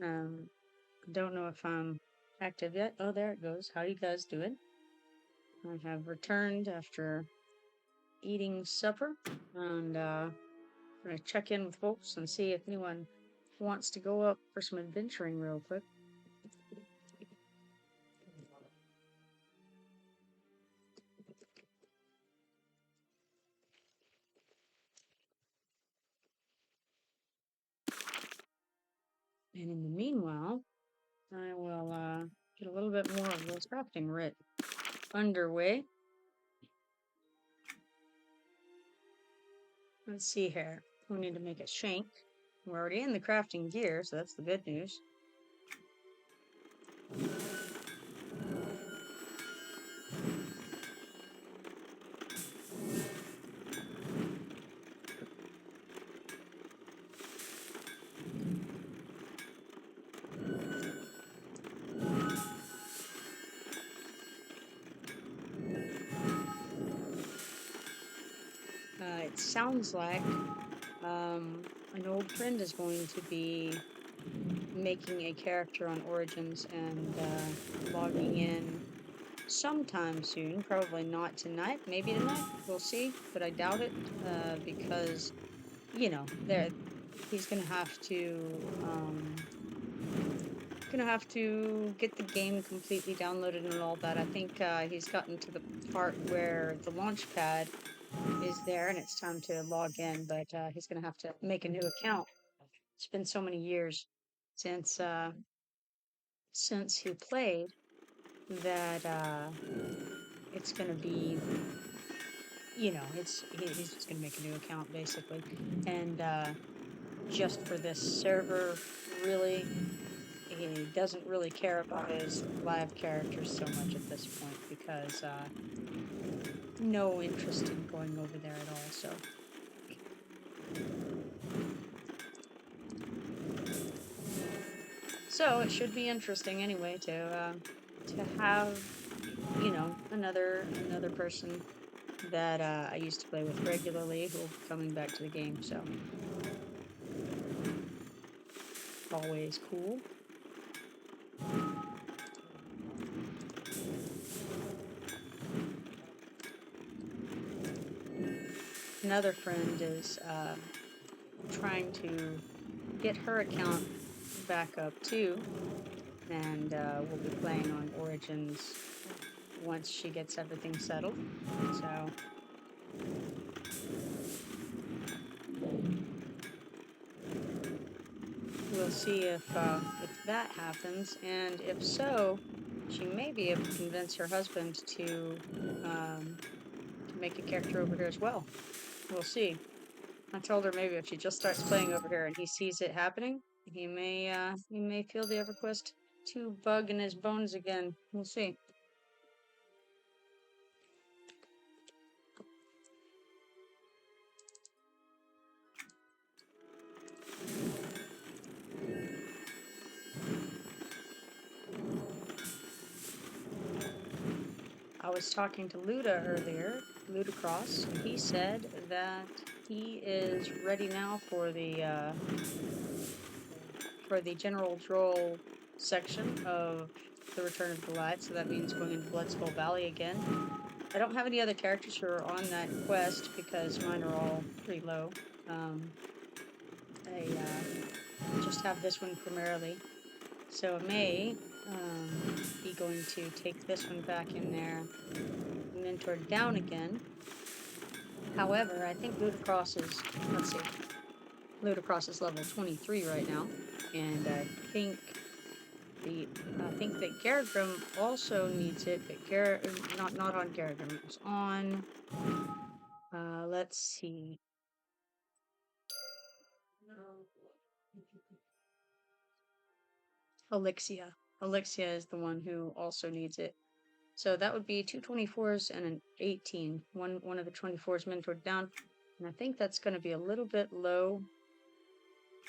Don't know if I'm active yet. Oh, there it goes. How you guys doing? I have returned after eating supper, and I'm gonna check in with folks and see if anyone wants to go up for some adventuring real quick. And in the meanwhile, I will get a little bit more of this crafting writ underway. Let's see here. We need to make a shank. We're already in the crafting gear, so that's the good news. It sounds like an old friend is going to be making a character on Origins and logging in sometime soon. Probably not tonight, maybe tonight. We'll see, but I doubt it because you know he's gonna have to get the game completely downloaded and all that. I think he's gotten to the part where the launch pad is there and it's time to log in, but he's gonna have to make a new account. It's been so many years since he played that it's gonna be, he's just gonna make a new account basically, and just for this server, really, he doesn't really care about his live characters so much at this point because no interest in going over there at all. So it should be interesting anyway to have another person that I used to play with regularly who will be coming back to the game. So always cool. Another friend is trying to get her account back up too, and we'll be playing on Origins once she gets everything settled. So we'll see if that happens, and if so, she may be able to convince her husband to make a character over here as well. We'll see. I told her maybe if she just starts playing over here and he sees it happening, he may feel the EverQuest 2 bug in his bones again. We'll see. I was talking to Luda earlier, Ludacross, and he said that he is ready now for the general droll section of the Return of Goliath, so that means going into Bloodskull Valley again. I don't have any other characters who are on that quest because mine are all pretty low. I just have this one primarily. So I may be going to take this one back in there, mentor down again. However, I think Ludacross is level 23 right now, and I think that Garagrim also needs it, but not on Garagrim. It's on. Let's see. Allyxia. Allyxia is the one who also needs it. So that would be 2 24s and an 18. One of the 24s mentored down. And I think that's going to be a little bit low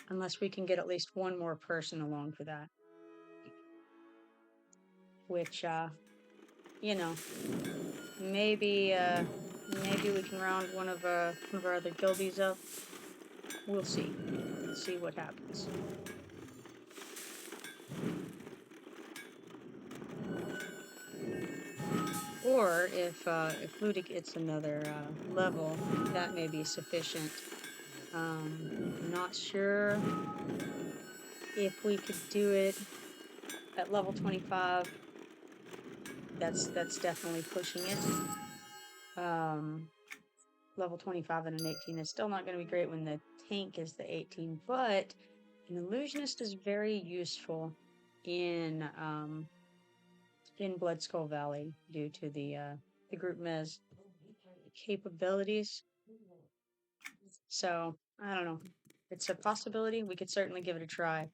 unless we can get at least one more person along for that. Which, maybe we can round one of our other guildies up. We'll see. We'll see what happens. Or if Luda gets another level, that may be sufficient. Not sure if we could do it at level 25. That's definitely pushing it. Level 25 and an 18 is still not going to be great when the tank is the 18, but an illusionist is very useful in Bloodskull Valley due to the group mez capabilities. So I don't know. It's a possibility. We could certainly give it a try.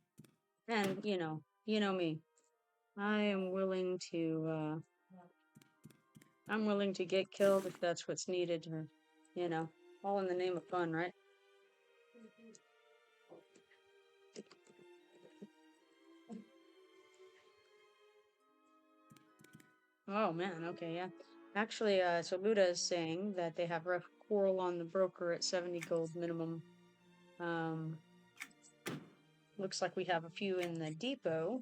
And you know me. I'm willing to get killed if that's what's needed, or all in the name of fun, right? Oh man, okay, yeah. Actually, so Luda is saying that they have rough quarrel on the broker at 70 gold minimum. Looks like we have a few in the depot.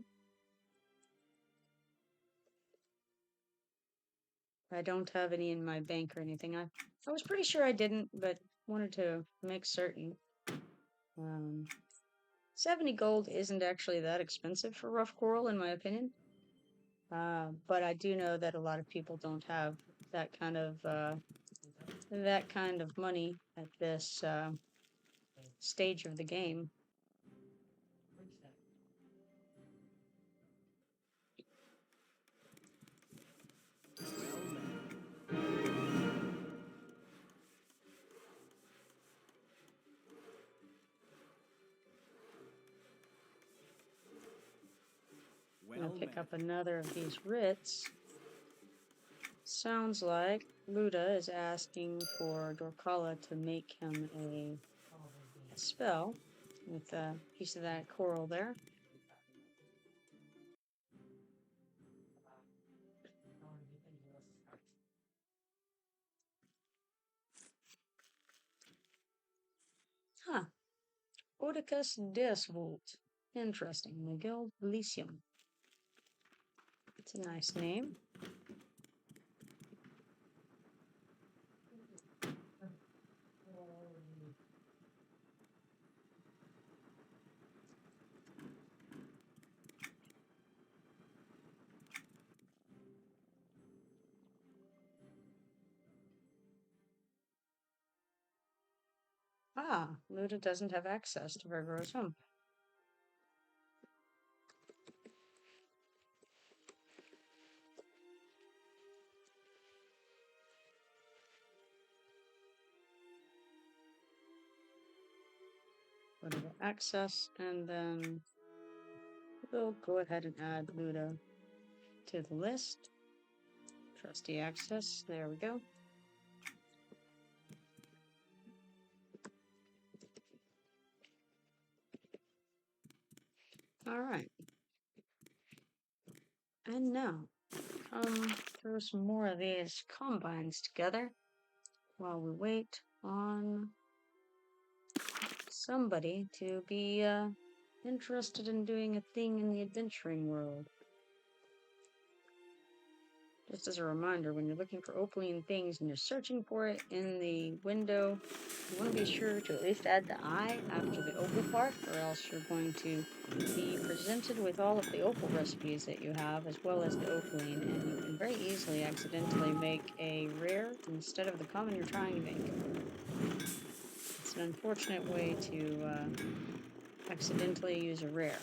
I don't have any in my bank or anything. I was pretty sure I didn't, but wanted to make certain. 70 gold isn't actually that expensive for rough coral, in my opinion. But I do know that a lot of people don't have that kind of money at this stage of the game. I'm gonna pick up another of these writs. Sounds like Luda is asking for Dorkala to make him a spell with a piece of that coral there. Huh. Odicus Desvolt. Interesting. The guild Elysium. It's a nice name. Ah, Luda doesn't have access to Vergro's home. Go to access, and then we'll go ahead and add Luda to the list. Trusty access, there we go. All right. And now, throw some more of these combines together while we wait on somebody to be interested in doing a thing in the adventuring world. Just as a reminder, when you're looking for opaline things and you're searching for it in the window, you want to be sure to at least add the eye after the opal part, or else you're going to be presented with all of the opal recipes that you have, as well as the opaline, and you can very easily accidentally make a rare instead of the common you're trying to make. It's an unfortunate way to accidentally use a rare.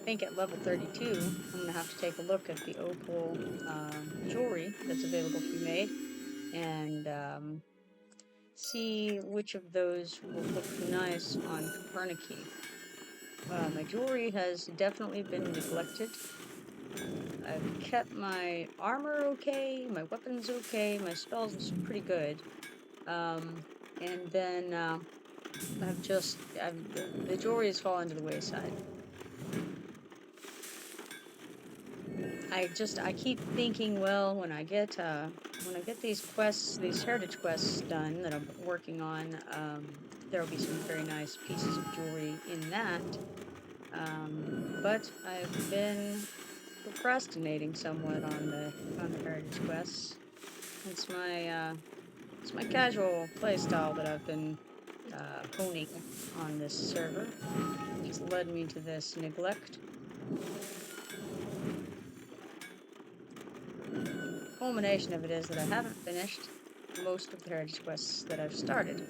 I think at level 32, I'm going to have to take a look at the opal jewelry that's available to be made, and see which of those will look nice on Kipoerneke. My jewelry has definitely been neglected. I've kept my armor okay, my weapons okay, my spells are pretty good. And then the jewelry has fallen to the wayside. I keep thinking, well, when I get these quests, these heritage quests done that I'm working on, there'll be some very nice pieces of jewelry in that. But I've been procrastinating somewhat on the heritage quests. It's my casual playstyle that I've been honing on this server. It's led me to this neglect. Culmination of it is that I haven't finished most of the heritage quests that I've started.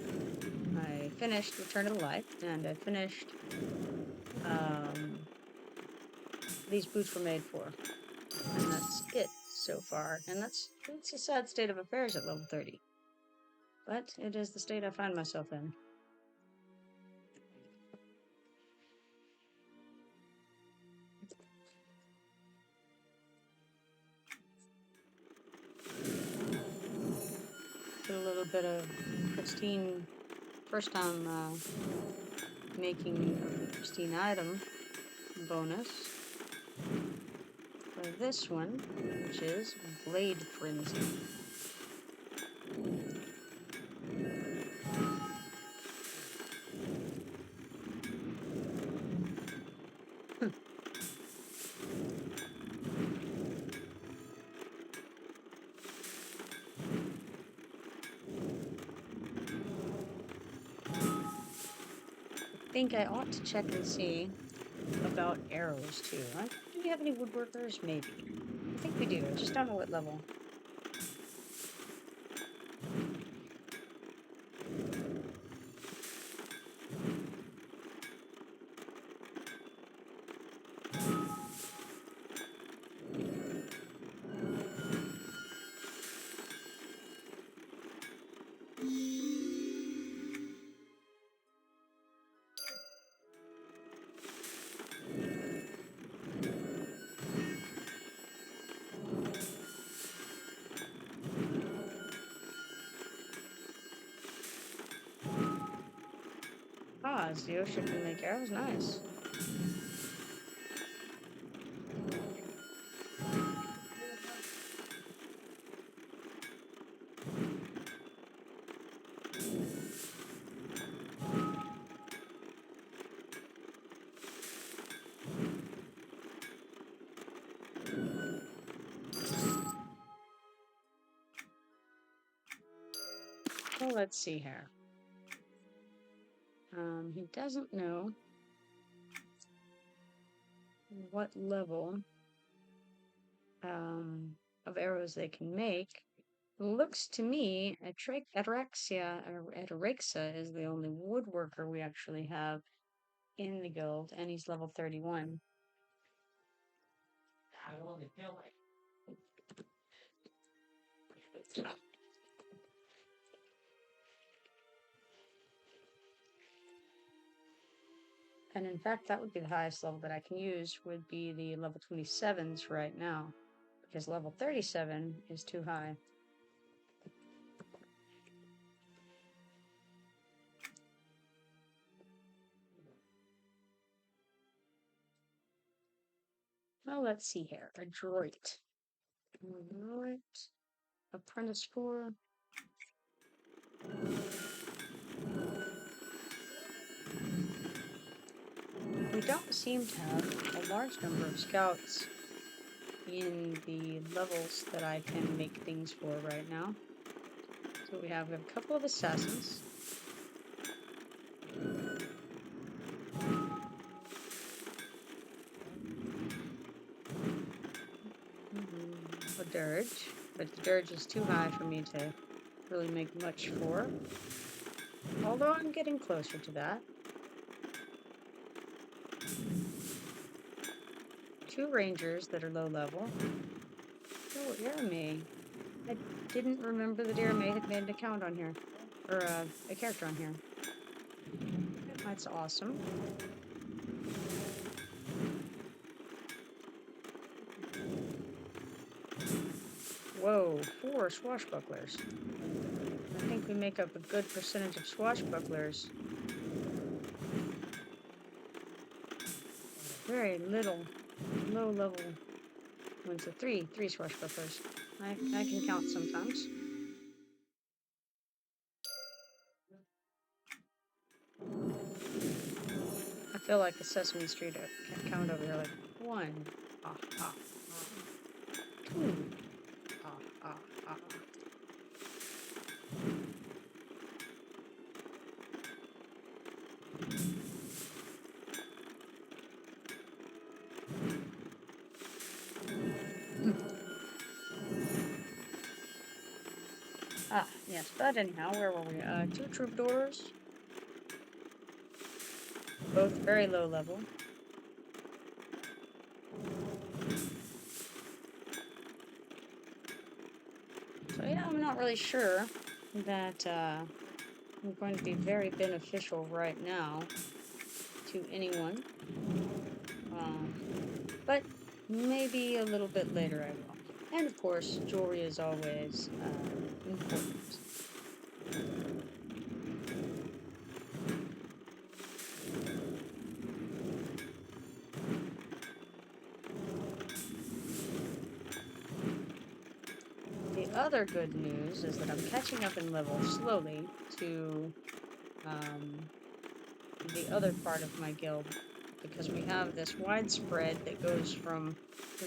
I finished Return of the Light, and I finished These Boots Were Made For, and that's it so far. And it's a sad state of affairs at level 30, but it is the state I find myself in. Did a little bit of pristine, first time making of the pristine item bonus for this one, which is Blade Frenzy. I think I ought to check and see about arrows too. Do we have any woodworkers? Maybe. I think we do. I just don't know what level. Ah, the ocean can make arrows. Nice. Well, let's see here. He doesn't know what level of arrows they can make. Looks to me, Allyxia is the only woodworker we actually have in the guild, and he's level 31. And in fact, that would be the highest level that I can use, would be the level 27s right now, because level 37 is too high. Well, let's see here. Adroit. Apprentice 4. We don't seem to have a large number of scouts in the levels that I can make things for right now. So we have a couple of assassins. A dirge, but the dirge is too high for me to really make much for. Although I'm getting closer to that. 2 rangers that are low level. Oh, Aramay. I didn't remember that Aramay had made an account on here. Or a character on here. That's awesome. Whoa, 4 swashbucklers. I think we make up a good percentage of swashbucklers. Very little low level One's a three swashbucklers. I can count sometimes. I feel like the Sesame Street count over here, like 1, ah, ah, ah, 2, ah, ah, ah. Ah, yes, but anyhow, where were we? 2 troubadours, both very low level. So yeah, I'm not really sure that I'm going to be very beneficial right now to anyone. But maybe a little bit later I will. And of course, jewelry is always important. The other good news is that I'm catching up in level slowly to the other part of my guild, because we have this widespread that goes from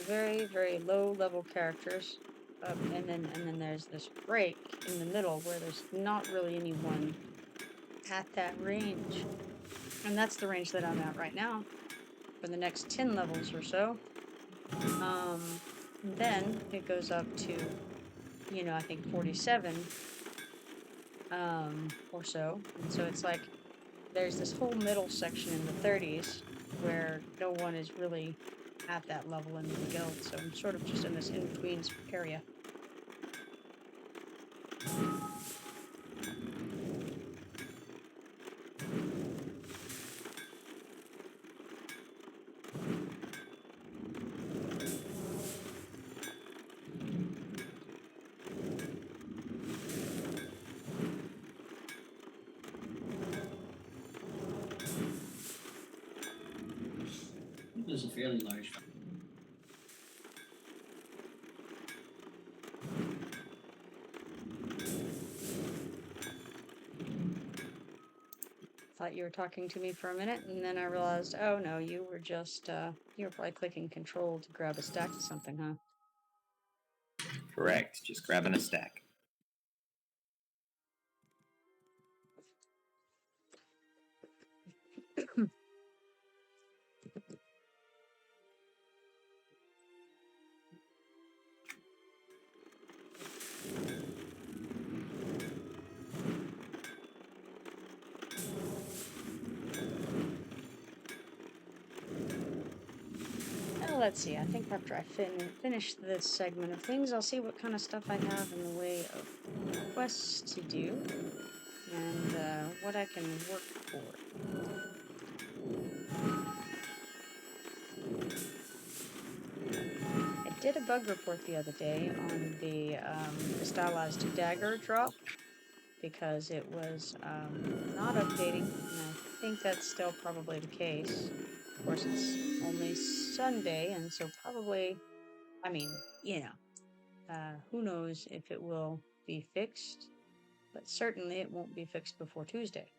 very, very low level characters up, and then there's this break in the middle where there's not really anyone at that range. And that's the range that I'm at right now for the next 10 levels or so. Then it goes up to, you know, I think 47 or so. And so it's like there's this whole middle section in the 30s where no one is really at that level in the guild. So I'm sort of just in this in-between area. There's a fairly large. Thought you were talking to me for a minute, and then I realized, oh no, you were just, you were probably clicking control to grab a stack of something, huh? Correct. Just grabbing a stack. Well, let's see. I think after I finish this segment of things, I'll see what kind of stuff I have in the way of quests to do and what I can work for. I did a bug report the other day on the stylized dagger drop because it was not updating, and I think that's still probably the case. Of course, it's only Sunday, and so probably, I mean, you know, who knows if it will be fixed, but certainly it won't be fixed before Tuesday.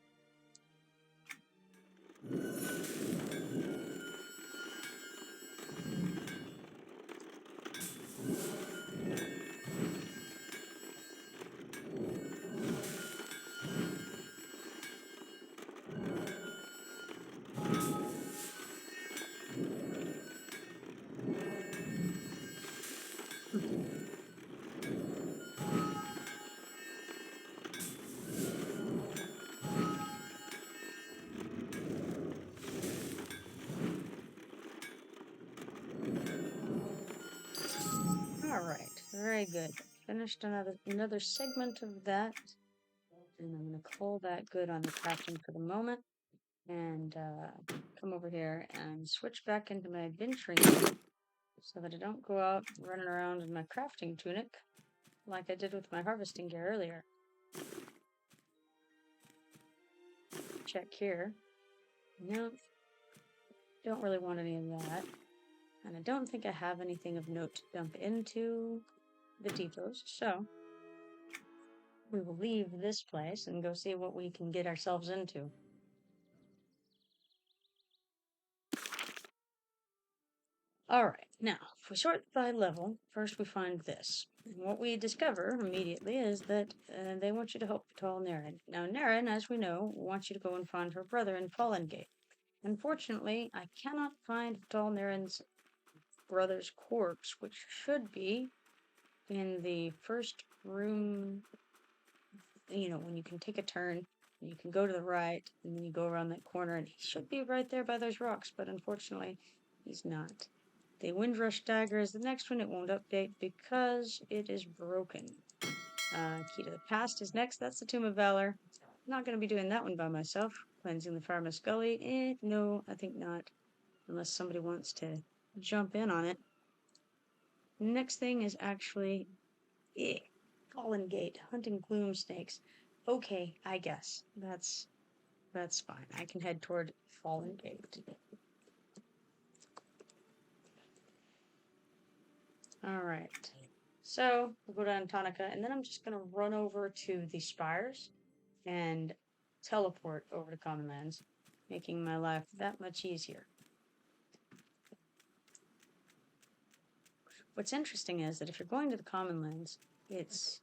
All right, very good. Finished another segment of that, and I'm going to call that good on the crafting for the moment, and come over here and switch back into my adventuring mode so that I don't go out running around in my crafting tunic like I did with my harvesting gear earlier. Check here. Nope. Don't really want any of that. And I don't think I have anything of note to dump into the depots, so we will leave this place and go see what we can get ourselves into. Alright, now, if we sort by level, first we find this. And what we discover immediately is that they want you to help patrol Narin. Now, Narin, as we know, wants you to go and find her brother in Fallen Gate. Unfortunately, I cannot find Patrol Narin's brother's corpse, which should be in the first room, you know, when you can take a turn, you can go to the right, and then you go around that corner, and he should be right there by those rocks, but unfortunately, he's not. The Windrush Dagger is the next one. It won't update because it is broken. Key to the Past is next. That's the Tomb of Valor. I'm not going to be doing that one by myself. Cleansing the Farmer's Gully. No, I think not. Unless somebody wants to jump in on it. Next thing is actually Fallen Gate, hunting gloom snakes. Okay, I guess that's fine. I can head toward Fallen Gate. All right. So we'll go to Antonica, and then I'm just gonna run over to the spires and teleport over to Commonlands, making my life that much easier. What's interesting is that if you're going to the Commonlands, it's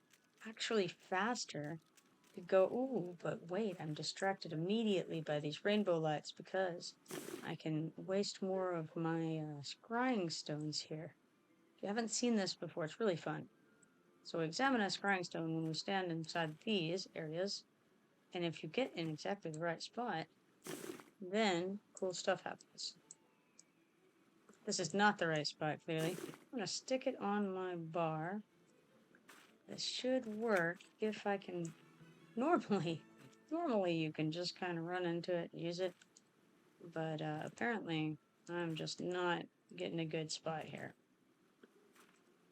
actually faster to go. Ooh, but wait, I'm distracted immediately by these rainbow lights because I can waste more of my scrying stones here. If you haven't seen this before, it's really fun. So we examine a scrying stone when we stand inside these areas, and if you get in exactly the right spot, then cool stuff happens. This is not the right spot, clearly. I'm going to stick it on my bar. This should work if I can... Normally you can just kind of run into it, use it. But apparently, I'm just not getting a good spot here.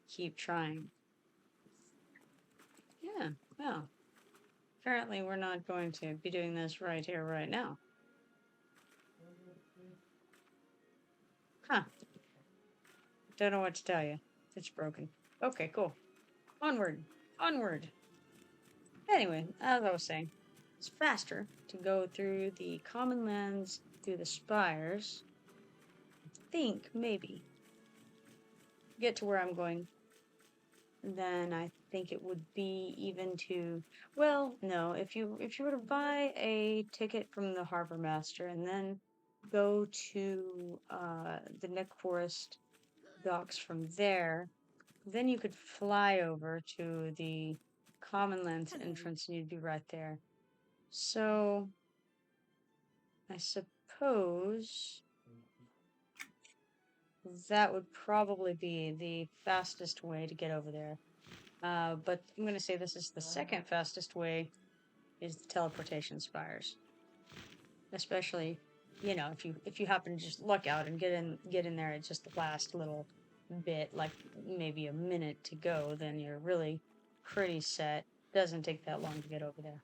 Keep trying. Yeah, well, apparently we're not going to be doing this right here, right now. Huh. Don't know what to tell you. It's broken. Okay, cool. Onward. Onward. Anyway, as I was saying, it's faster to go through the Commonlands, through the spires. I think, maybe, get to where I'm going. Then I think it would be even to... Well, no, if you were to buy a ticket from the harbor master and then go to the Neck Forest docks from there, then you could fly over to the Commonlands entrance and you'd be right there. So, I suppose that would probably be the fastest way to get over there. But I'm going to say this is the second fastest way is the teleportation spires. Especially, you know, if you happen to just luck out and get in there at just the last little bit, like maybe a minute to go, then you're really pretty set. Doesn't take that long to get over there.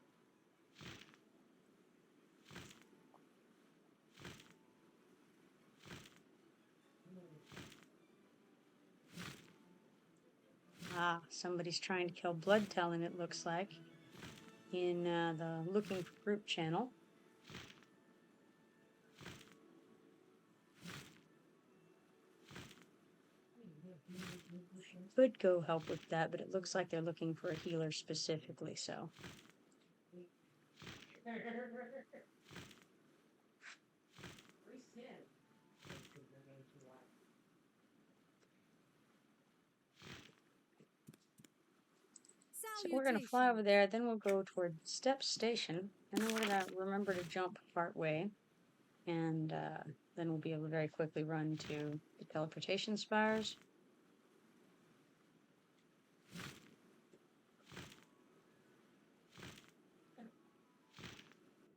Ah, somebody's trying to kill Bloodtalon, it looks like, in the Looking for Group channel. Could go help with that, but it looks like they're looking for a healer specifically, so. So we're going to fly over there, then we'll go toward Step Station, and then we're going to remember to jump part way, and then we'll be able to very quickly run to the teleportation spires.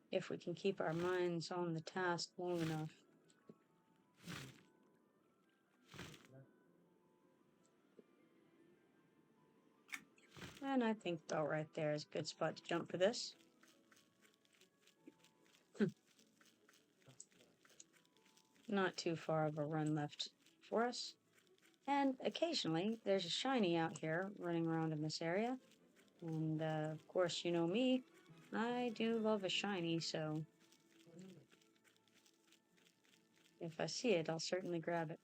If we can keep our minds on the task long enough. And I think about right there is a good spot to jump for this. Not too far of a run left for us. And occasionally, there's a shiny out here running around in this area. And of course, you know me, I do love a shiny, so if I see it, I'll certainly grab it.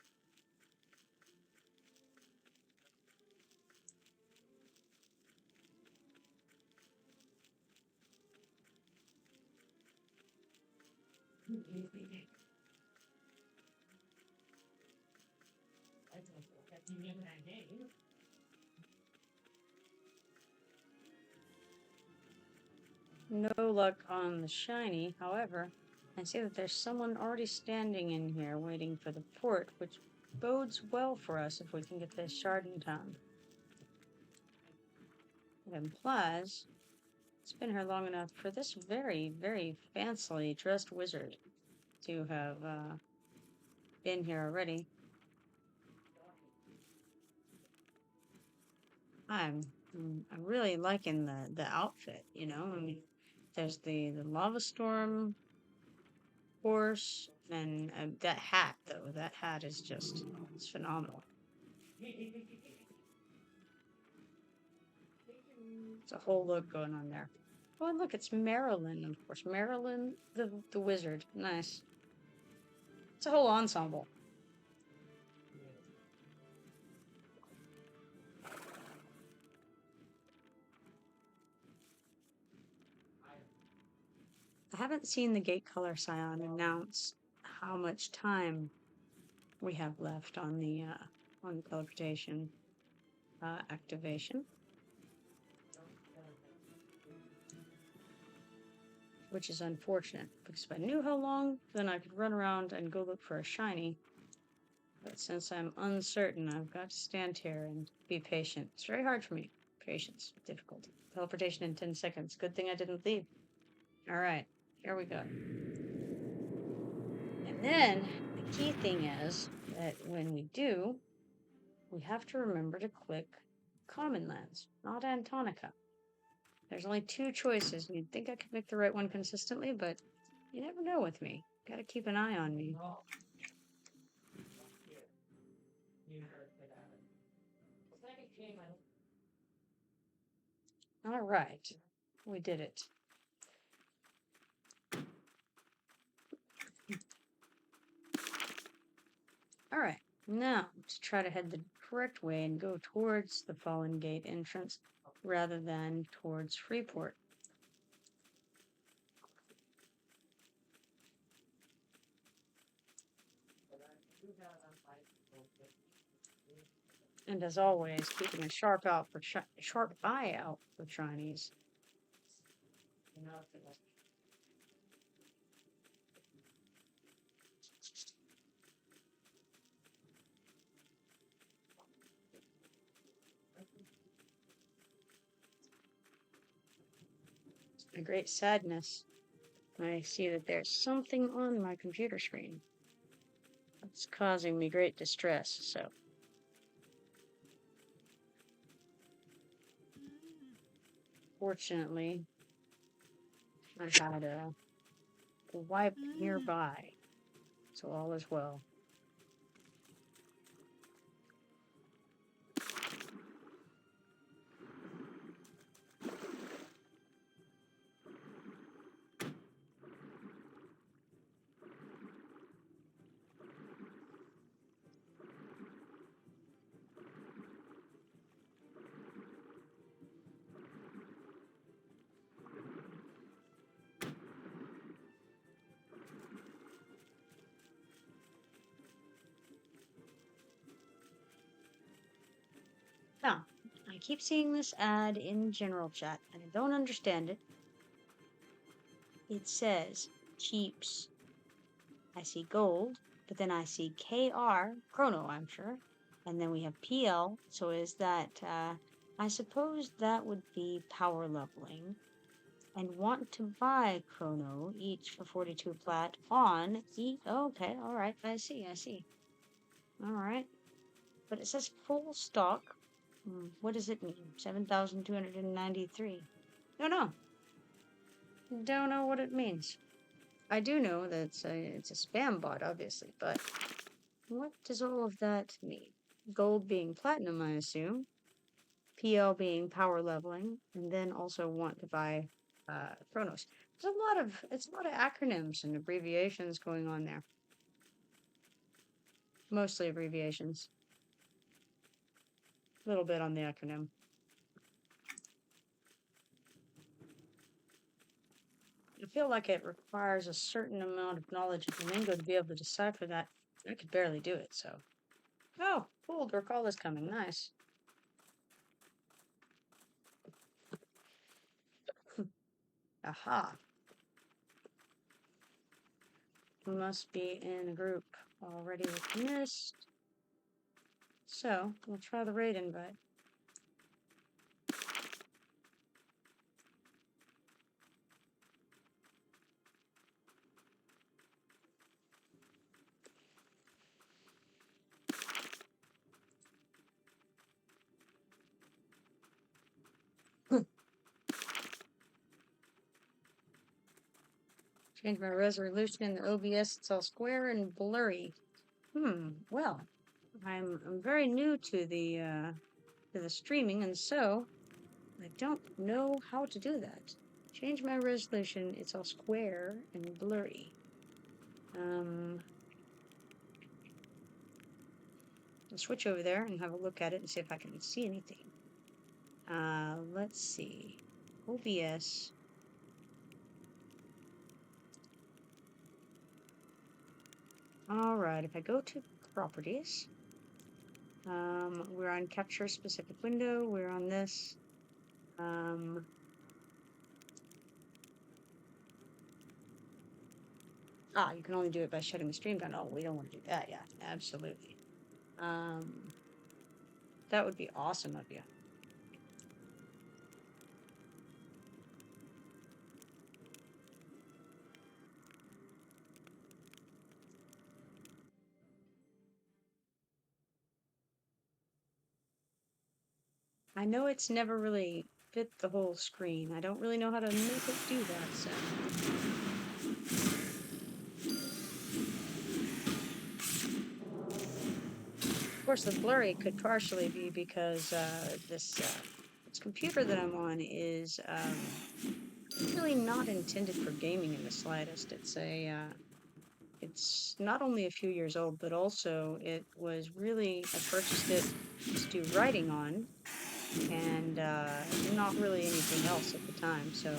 No luck on the shiny, however, I see that there's someone already standing in here waiting for the port, which bodes well for us if we can get this shard in time. It implies it's been here long enough for this very, very fancily dressed wizard to have been here already. I'm really liking the outfit, you know. I mean, there's the lava storm horse and that hat though. That hat is just it's phenomenal. It's a whole look going on there. Oh, and look, it's Marilyn, of course. Marilyn the wizard. Nice. It's a whole ensemble. I haven't seen the gate color scion announce how much time we have left on the teleportation activation, which is unfortunate because if I knew how long, then I could run around and go look for a shiny. But since I'm uncertain, I've got to stand here and be patient. It's very hard for me. Patience, difficult. Teleportation in 10 seconds. Good thing I didn't leave. All right, here we go. And then the key thing is that when we do, we have to remember to click Commonlands, not Antonica. There's only 2 choices. You'd think I could make the right one consistently, but you never know with me. Gotta keep an eye on me. All right, we did it. All right, now to try to head the correct way and go towards the Fallen Gate entrance rather than towards Freeport. And as always, keeping a sharp eye out for shinies. A great sadness. I see that there's something on my computer screen that's causing me great distress, so. Fortunately, I had a wipe nearby, so all is well. Now, I keep seeing this ad in general chat, and I don't understand it. It says cheaps. I see gold, but then I see KR, chrono, I'm sure. And then we have PL, so is that, I suppose that would be power leveling. And want to buy chrono, each for 42 plat on okay, alright, I see. Alright. But it says full stock. What does it mean? 7,293. No. Don't know what it means. I do know that it's a spam bot, obviously, but what does all of that mean? Gold being platinum, I assume. PL being power leveling, and then also want to buy Chronos. It's a lot of acronyms and abbreviations going on there. Mostly abbreviations. A little bit on the acronym. I feel like it requires a certain amount of knowledge of the lingo to be able to decipher that. I could barely do it, so. Oh, cool, Dorkall is coming. Nice. Aha. We must be in a group already with Mist. So, we'll try the raid invite. Change my resolution in the OBS. It's all square and blurry. Well, I'm very new to the streaming, and so I don't know how to do that. Change my resolution. It's all square and blurry. I'll switch over there and have a look at it and see if I can see anything. Let's see. OBS. Alright, if I go to properties, we're on capture specific window, we're on this. You can only do it by shutting the stream down. Oh, we don't want to do that. Yeah, absolutely. That would be awesome of you. I know it's never really fit the whole screen. I don't really know how to make it do that, so. Of course, the blurry could partially be because this computer that I'm on is really not intended for gaming in the slightest. It's not only a few years old, but also it was really, I purchased it to do writing on, and not really anything else at the time. So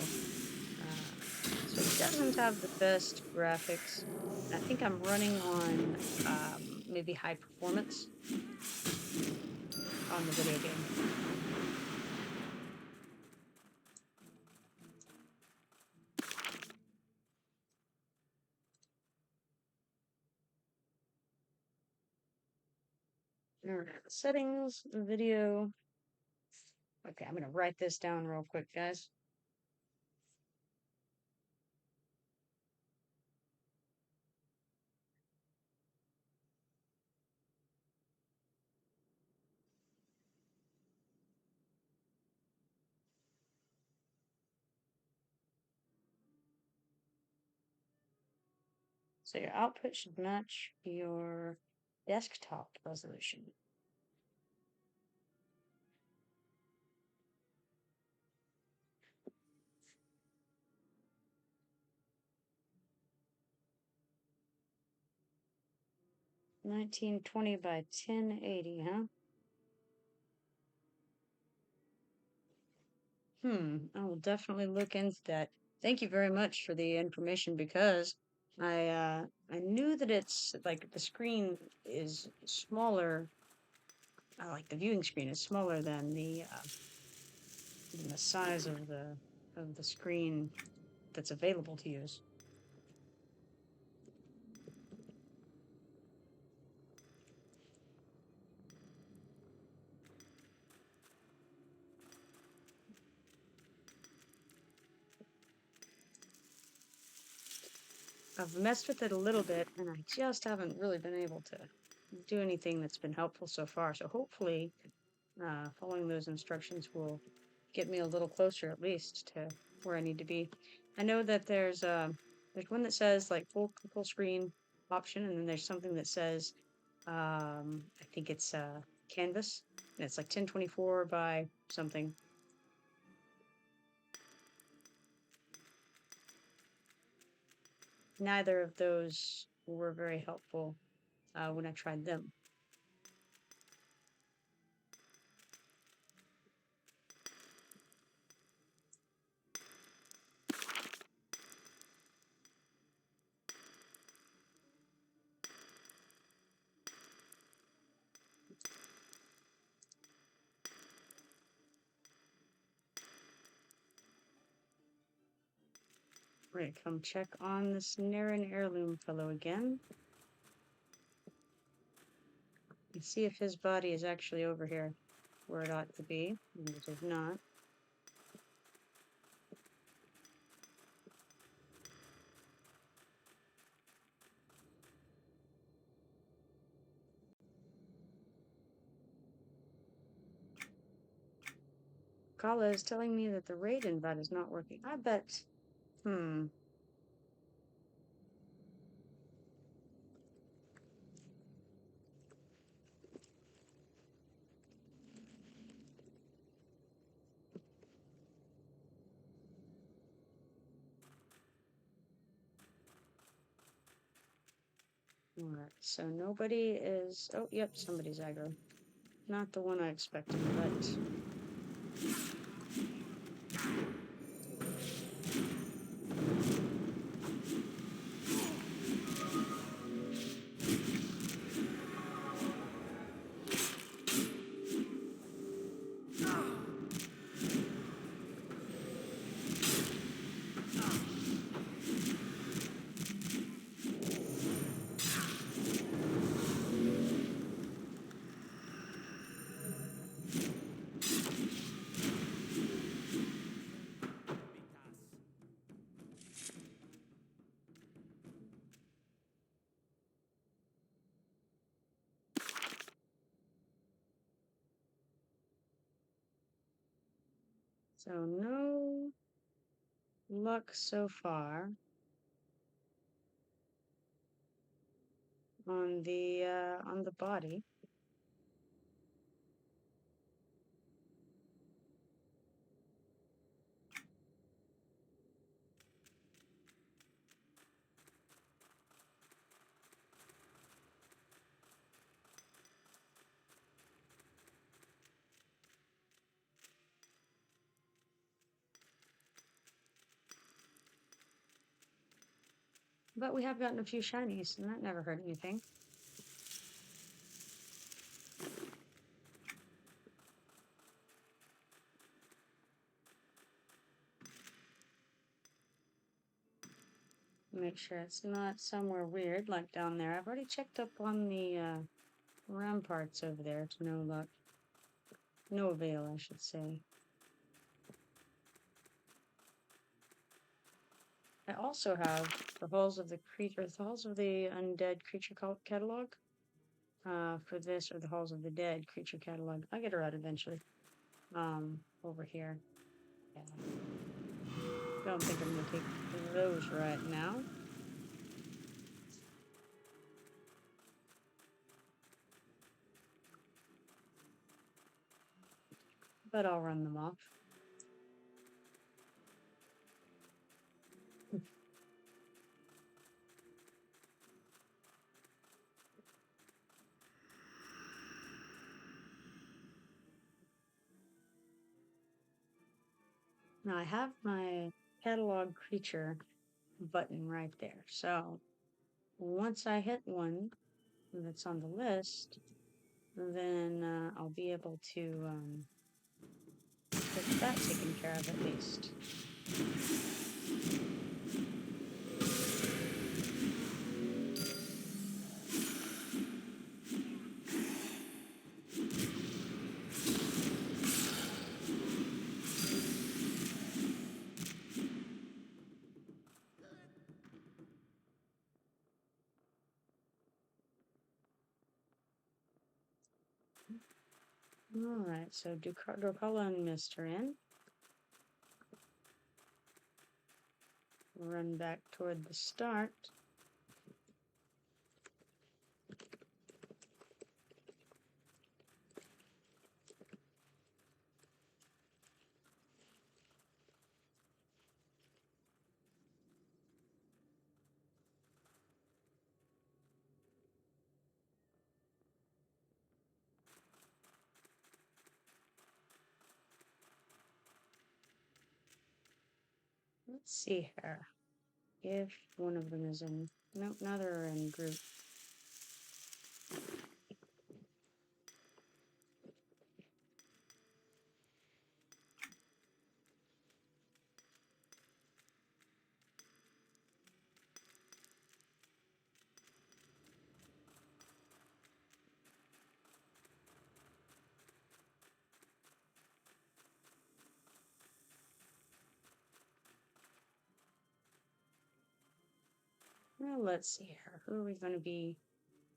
it doesn't have the best graphics. I think I'm running on maybe high performance on the video game. Alright, settings, video. Okay, I'm gonna write this down real quick, guys. So your output should match your desktop resolution. (1920 by 1080, huh? I will definitely look into that. Thank you very much for the information, because I knew that it's like the screen is smaller. Like the viewing screen is smaller than the size of the screen that's available to use. I've messed with it a little bit, and I just haven't really been able to do anything that's been helpful so far. So hopefully, following those instructions will get me a little closer, at least, to where I need to be. I know that there's one that says like full screen option, and then there's something that says I think it's canvas. And it's like 1024 by something. Neither of those were very helpful when I tried them. We're gonna come check on this Narin Heirloom fellow again. And see if his body is actually over here where it ought to be. And it is not. Kala is telling me that the raid invite is not working. I bet. Alright, so nobody is... Oh, yep, somebody's aggro. Not the one I expected, but... So no luck so far on the body. But we have gotten a few shinies, and that never hurt anything. Make sure it's not somewhere weird like down there. I've already checked up on the ramparts over there to no luck. No avail, I should say. I also have the halls of the undead creature catalog. For this, or the halls of the dead creature catalog. I'll get her out eventually. Over here. Yeah. Don't think I'm gonna take those right now. But I'll run them off. Now I have my catalog creature button right there. So once I hit one that's on the list, then I'll be able to get that taken care of at least. Alright, so Dokala and Mr. in. Run back toward the start. Let's see here. If one of them is in... Nope, neither are in group. Well, let's see here. Who are we going to be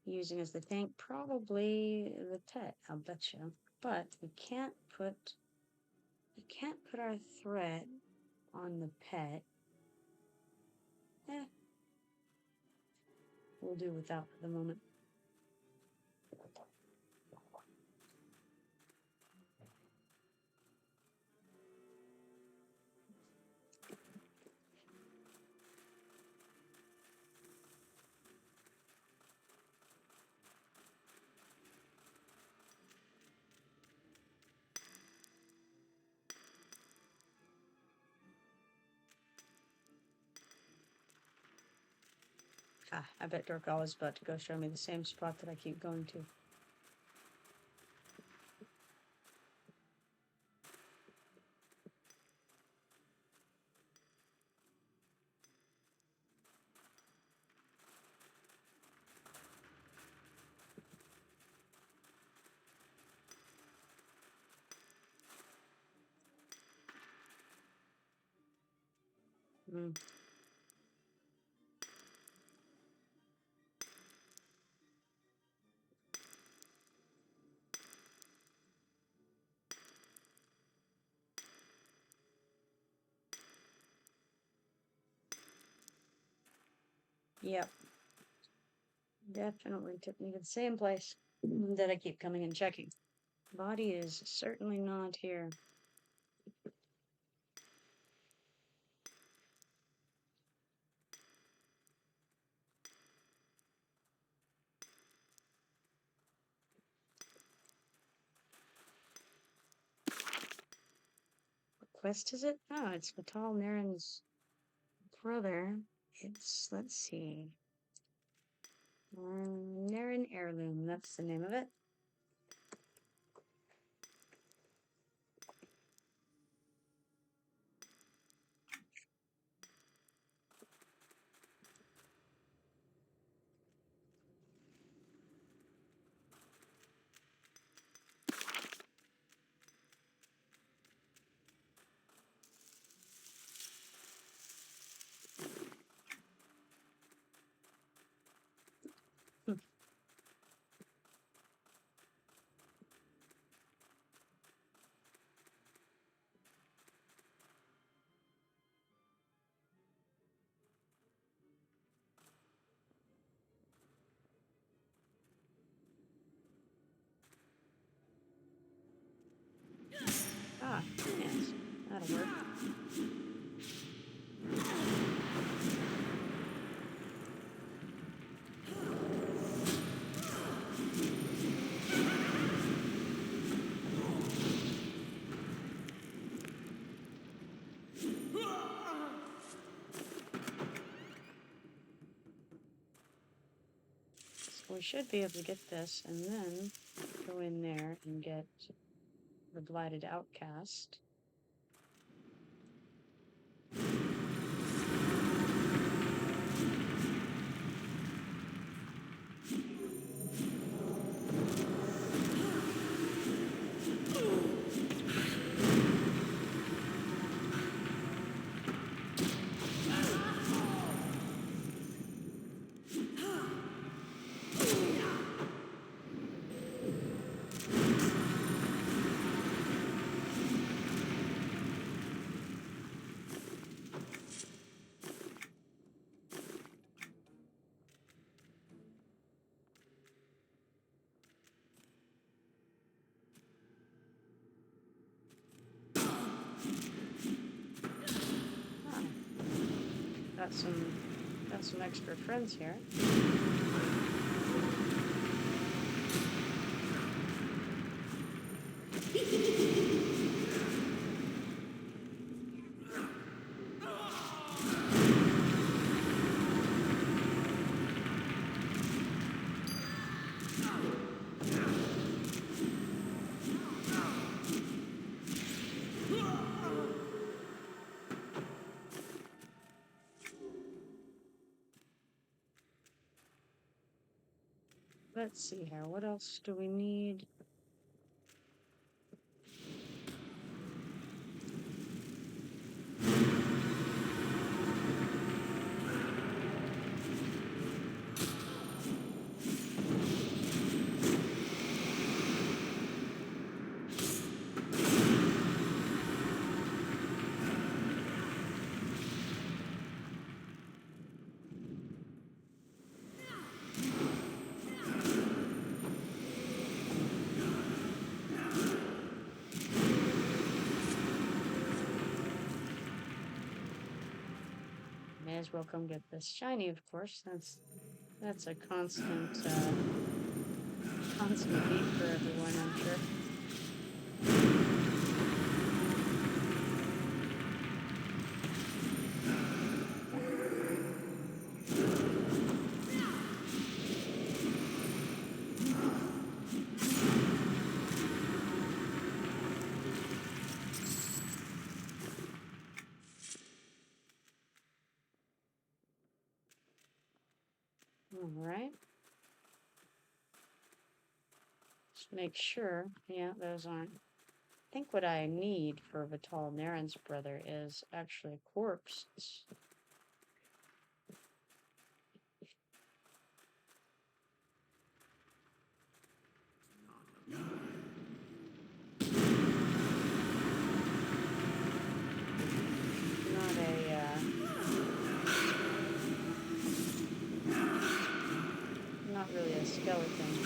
using as the tank? Probably the pet, I'll bet you. But we can't put our threat on the pet. We'll do without for the moment. I bet Dorgal is about to go show me the same spot that I keep going to. Mm. Yep. Definitely took me to the same place that I keep coming and checking. Body is certainly not here. What quest is it? Oh, it's Vital Narin's brother. It's, let's see. Narin Heirloom, that's the name of it. Ah, yes, that'll work. So we should be able to get this and then go in there and get the Blighted Outcast. Got some extra friends here. let's see here. What else do we need? May as well come get this shiny, of course. That's a constant need for everyone, I'm sure. All right. Just make sure. Yeah, those aren't. I think what I need for Vital Narin's brother is actually a corpse. Not really a skeleton.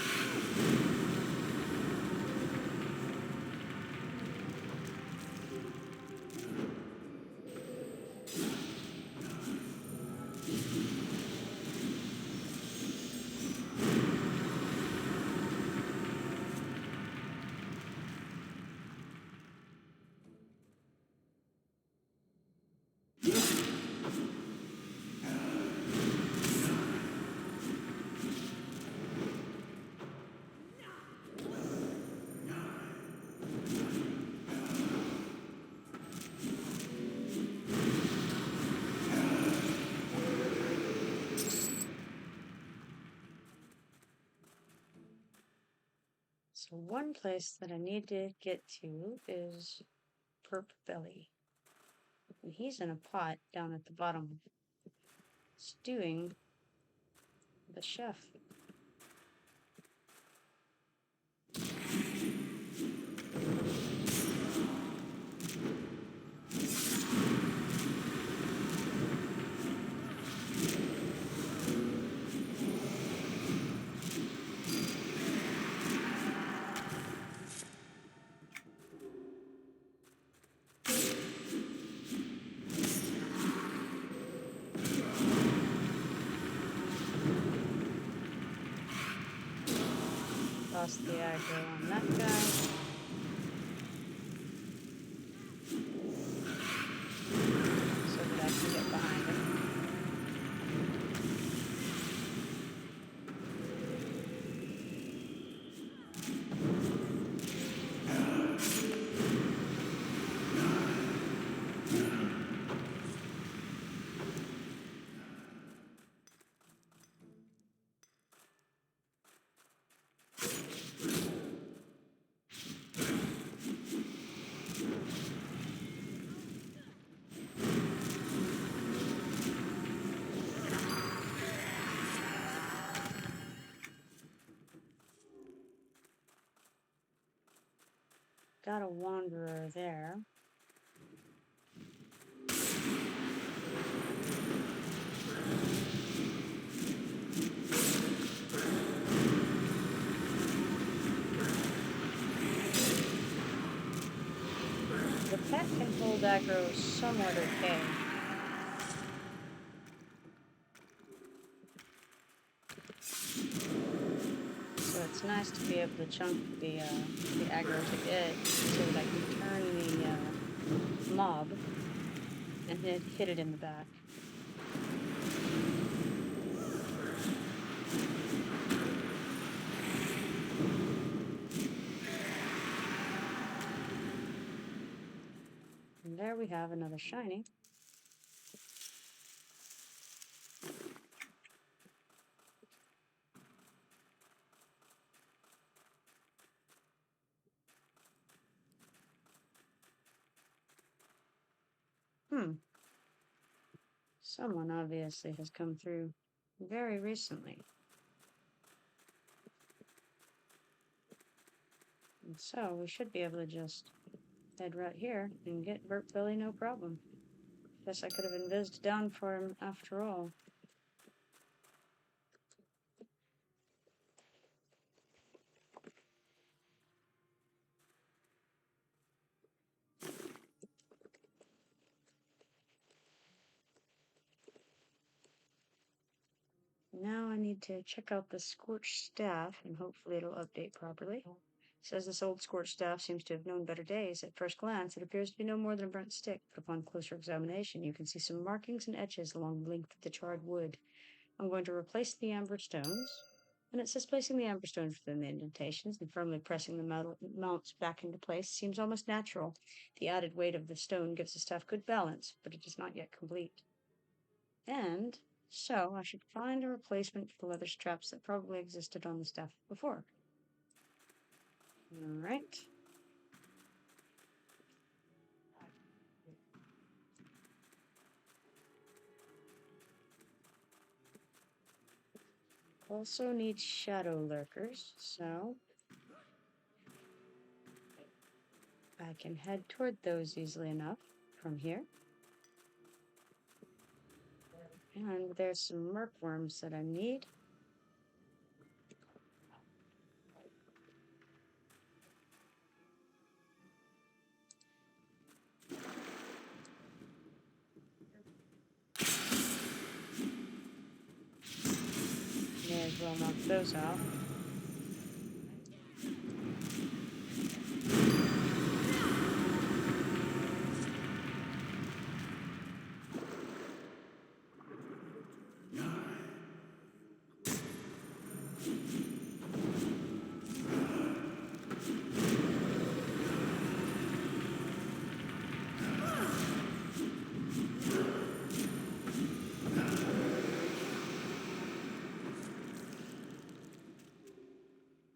So one place that I need to get to is Perp Belly. And he's in a pot down at the bottom, stewing the chef. Lost the aggro on that guy. So that I can get behind him. Got a wanderer there. The pet can hold aggro somewhat okay. So it's nice to be able to chunk the aggro to it so that I can turn the mob and hit it in the back. And there we have another shiny. Someone obviously has come through very recently. And so we should be able to just head right here and get Burt Billy no problem. Guess I could have invised down for him after all. Now I need to check out the Scorched Staff, and hopefully it'll update properly. It says this old Scorched Staff seems to have known better days. At first glance, it appears to be no more than a burnt stick, but upon closer examination, you can see some markings and etches along the length of the charred wood. I'm going to replace the amber stones, and it says placing the amber stones within the indentations and firmly pressing the metal mounts back into place seems almost natural. The added weight of the stone gives the staff good balance, but it is not yet complete. And so I should find a replacement for the leather straps that probably existed on the staff before. Alright. Also need shadow lurkers, so I can head toward those easily enough from here. And there's some murkworms that I need. May as well knock those out.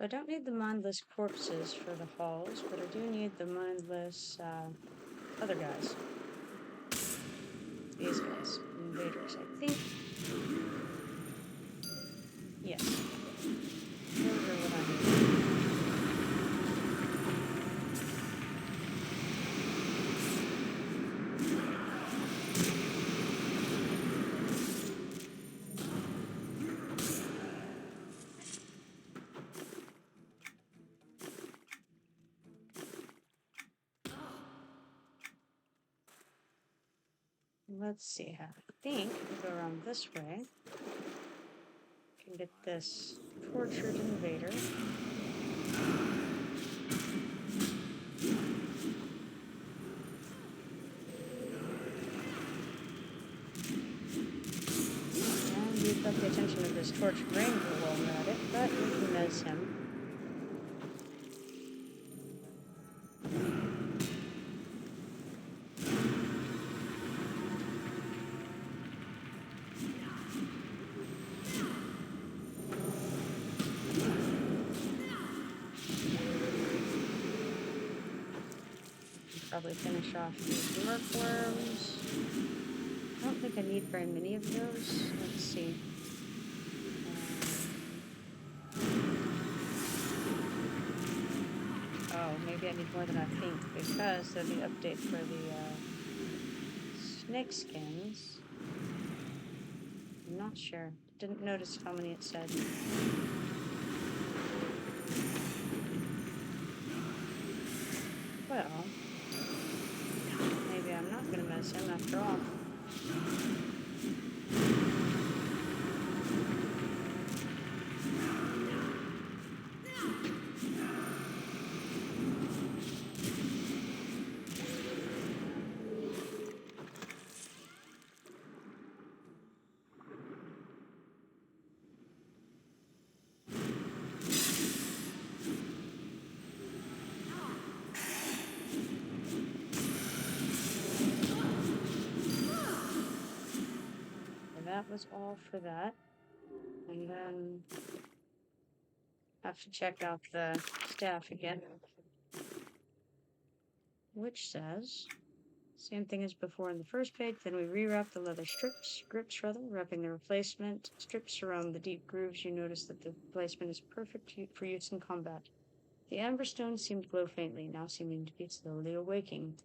I don't need the mindless corpses for the halls, but I do need the mindless other guys. These guys, invaders, I think. Yes. Those are what I need. Let's see how. I think if we go around this way, I can get this tortured invader. And we've got the attention of this tortured ranger while we're at it, but we can miss him. Probably finish off these murkworms. I don't think I need very many of those. Let's see. Oh, maybe I need more than I think because of the update for the snake skins. I'm not sure. Didn't notice how many it said. Well, maybe I'm not going to miss him after all. That was all for that. And then I have to check out the staff again, which says Same thing as before in the first page. Then we rewrap the leather grips, wrapping the replacement strips around the deep grooves. You notice that the replacement is perfect for use in combat. The amberstone seemed to glow faintly, now seeming to be slowly awaking.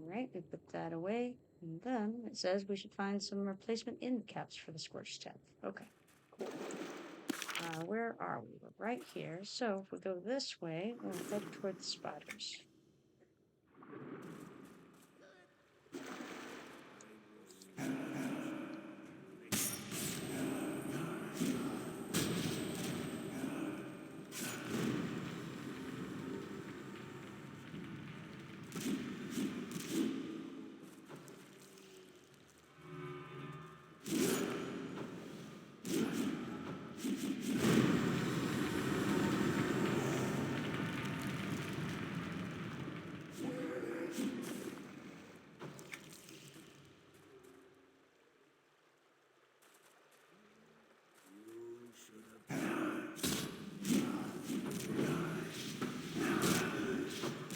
Alright, we put that away. And then it says we should find some replacement end caps for the Scorched Staff. Okay, cool. Where are we? We're right here. So if we go this way, we'll head toward the spiders.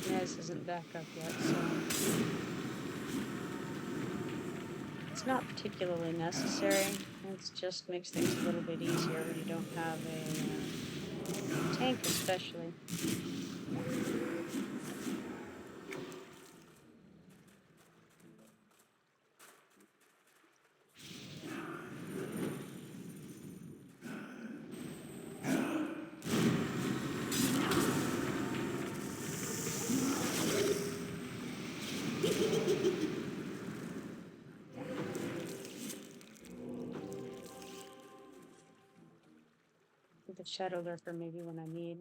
Yeah, this isn't back up yet, so it's not particularly necessary. It just makes things a little bit easier when you don't have a tank, especially. The shadow lurker maybe when I need.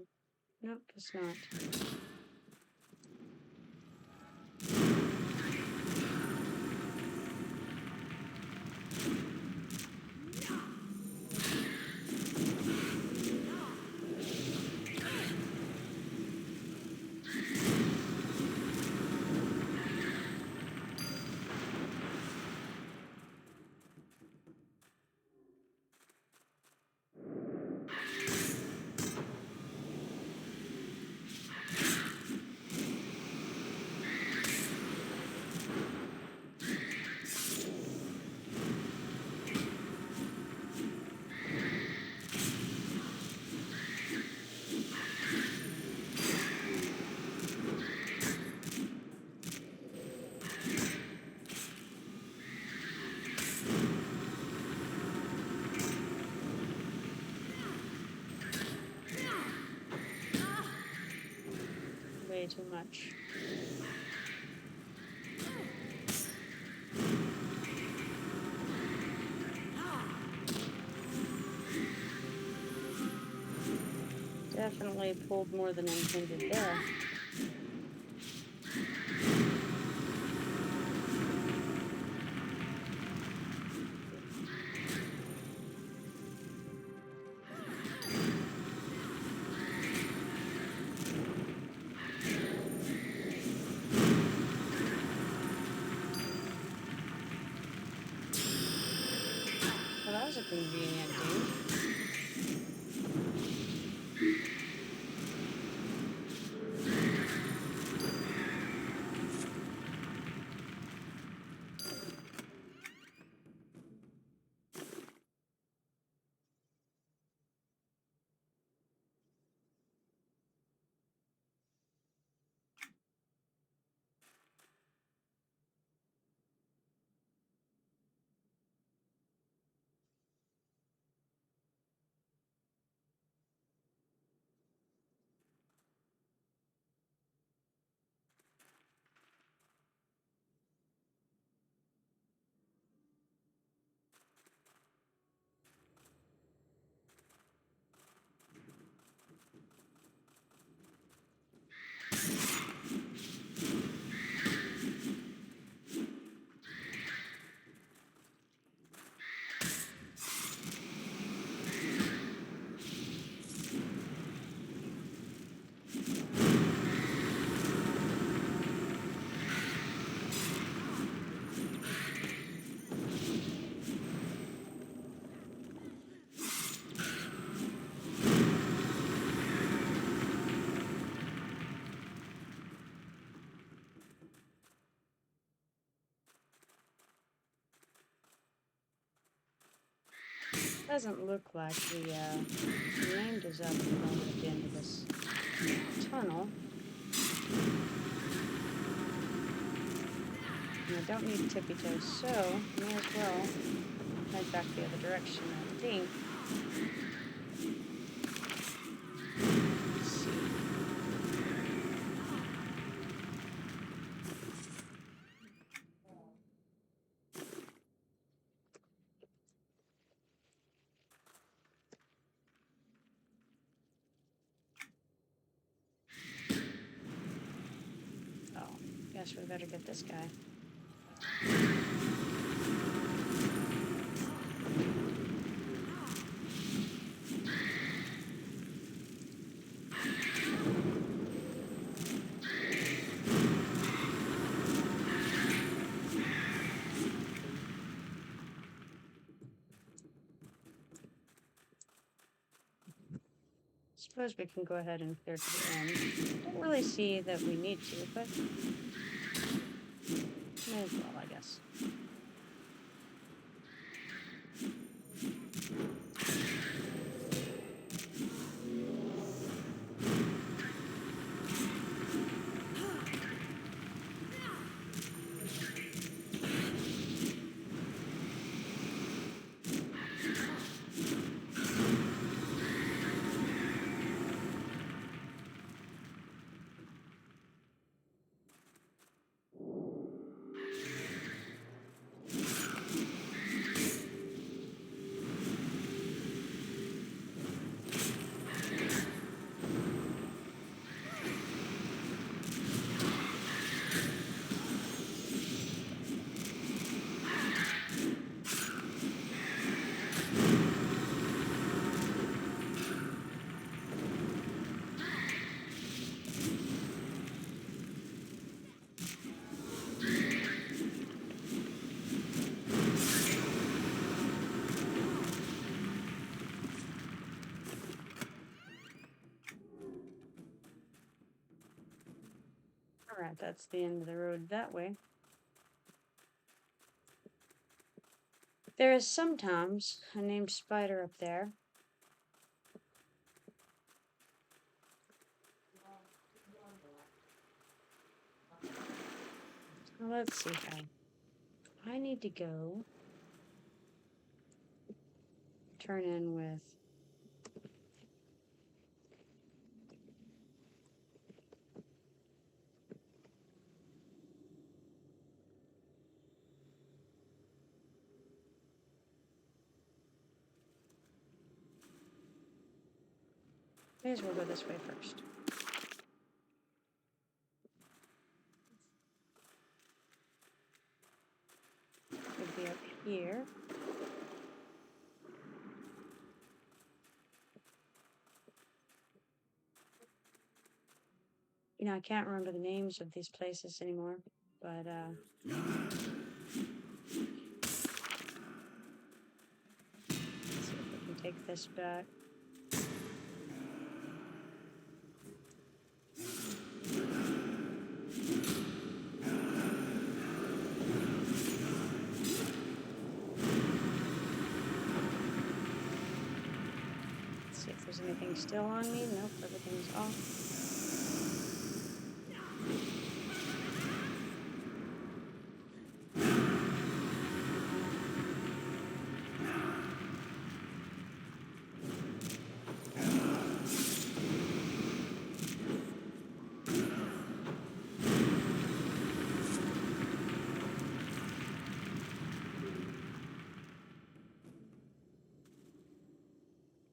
Nope, it's not. Way too much. Definitely pulled more than intended there. Well, that was a convenient dude. doesn't look like the named is up at the moment at the end of this tunnel. And I don't need tippy toes, so I may as well head back the other direction, I think. Let's see. Oh, guess we better get this guy. Suppose we can go ahead and clear to the end. Don't really see that we need to, but may as well, I guess. Alright, that's the end of the road that way. There is sometimes a named spider up there. Well, let's see how. I need to go turn in with may as well go this way first. Could be up here. You know, I can't remember the names of these places anymore, but let's see if we can take this back. See if there's anything still on me. Nope, everything's off.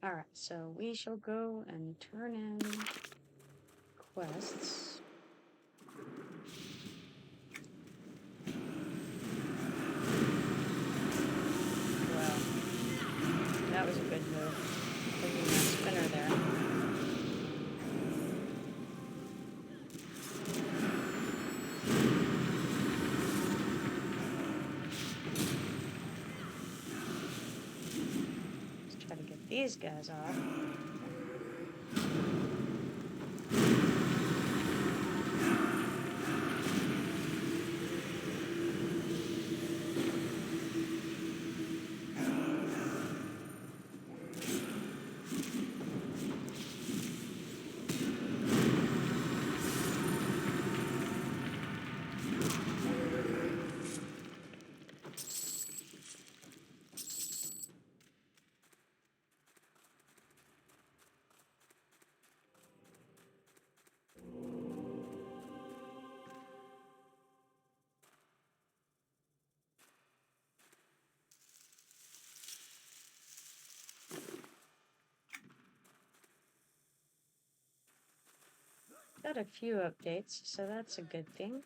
Alright, so we shall go and turn in quests. Well, that was a good move. Taking that spinner there. Let's try to get these guys off. got a few updates, so that's a good thing.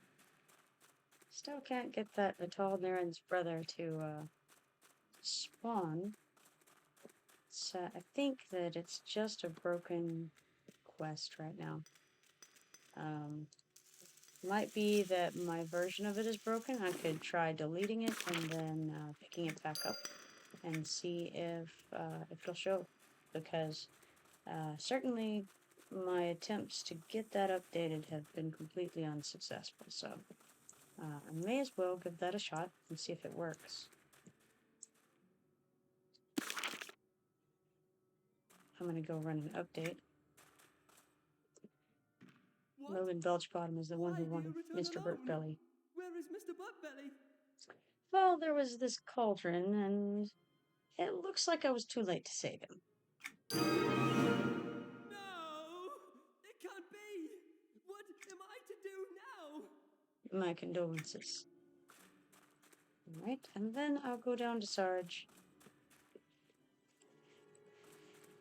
Still can't get that Vital Narin's brother to spawn. So I think that it's just a broken quest right now. Might be that my version of it is broken. I could try deleting it and then picking it back up and see if it'll show, because certainly my attempts to get that updated have been completely unsuccessful. So I may as well give that a shot and see if it works. I'm gonna go run an update. Logan Belchbottom is the one who wanted Mr. Burtbelly. Where is Mr. Buttbelly? Well, there was this cauldron, and it looks like I was too late to save him. No! It can't be! What am I to do now? My condolences. Alright, and then I'll go down to Sarge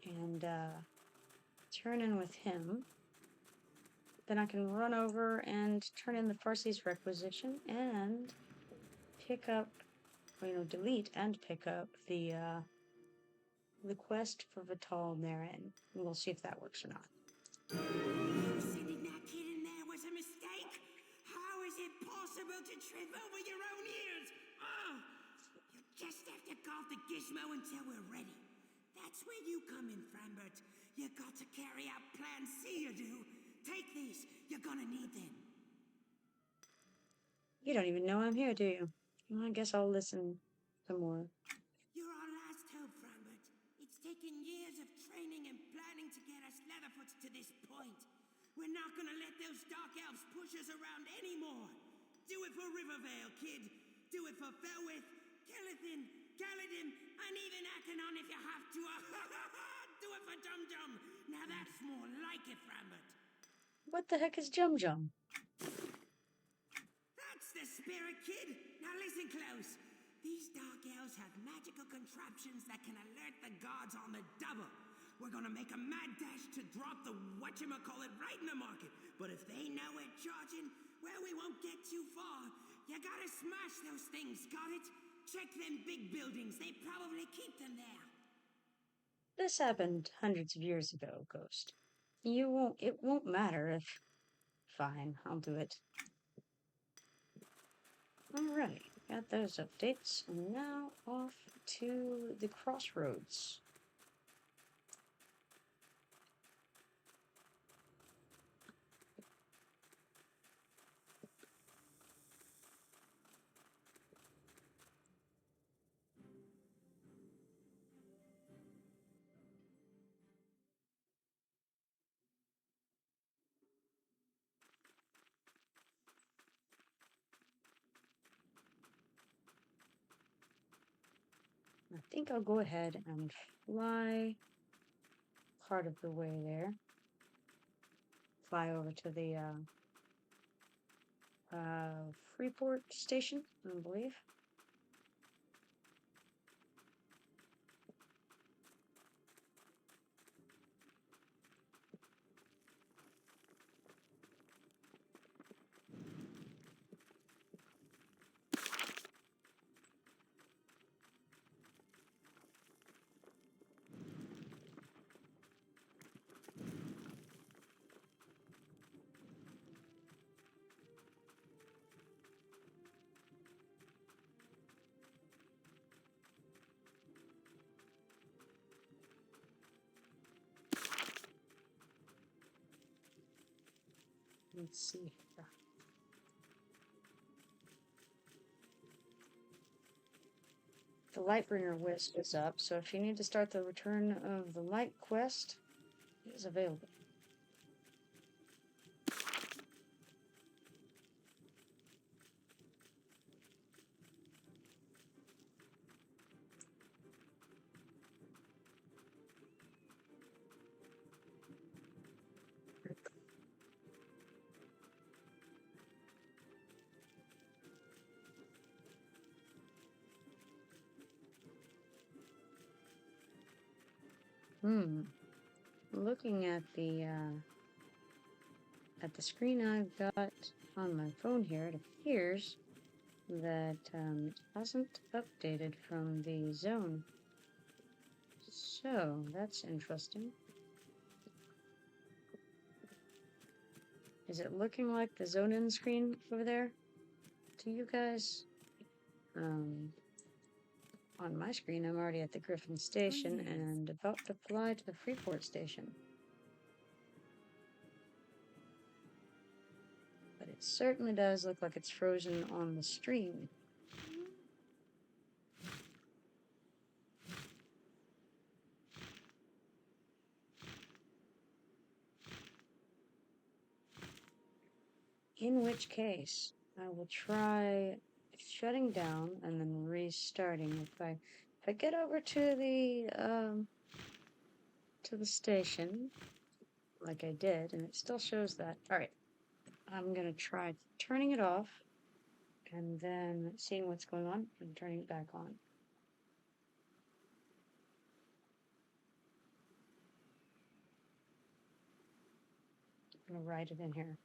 and turn in with him. Then I can run over and turn in the Farsi's requisition and pick up, delete and pick up the quest for Vital Narin. And we'll see if that works or not. Sending that kid in there was a mistake. How is it possible to trip over your own ears? You just have to guard the gizmo until we're ready. That's where you come in, Frambert. You got to carry out Plan C, you do. Take these. You're gonna need them. You don't even know I'm here, do you? Well, I guess I'll listen some more. You're our last hope, Frambert. It's taken years of training and planning to get us Leatherfoots to this point. We're not gonna let those dark elves push us around anymore. Do it for Rivervale, kid. Do it for Felwith, Kellethin, Galladim, and even Akanon if you have to. Do it for Dum Dum. Now that's more like it, Frambert. What the heck is Jum Jum? That's the spirit, kid. Now listen close. These dark elves have magical contraptions that can alert the guards on the double. We're gonna make a mad dash to drop the whatchamacallit right in the market. But if they know we're charging, well, we won't get too far. You gotta smash those things, got it? Check them big buildings. They probably keep them there. This happened hundreds of years ago, Ghost. It won't matter if... Fine, I'll do it. Alright, got those updates. And now off to the Crossroads. I think I'll go ahead and fly part of the way there. Fly over to the Freeport station, I believe. Let's see here. The Lightbringer Wisp is up, so if you need to start the Return of the Light quest, it is available. Looking at the at the screen I've got on my phone here, it appears that it hasn't updated from the zone. So, that's interesting. Is it looking like the zone in screen over there to you guys? On my screen, I'm already at the Griffin Station and about to fly to the Freeport Station. But it certainly does look like it's frozen on the stream. In which case, I will try shutting down and then restarting. If I get over to the station, like I did, and it still shows that. All right, I'm gonna try turning it off and then seeing what's going on and turning it back on. I'm gonna write it in here.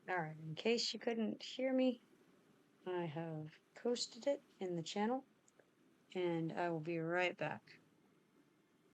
Alright, in case you couldn't hear me, I have posted it in the channel, and I will be right back.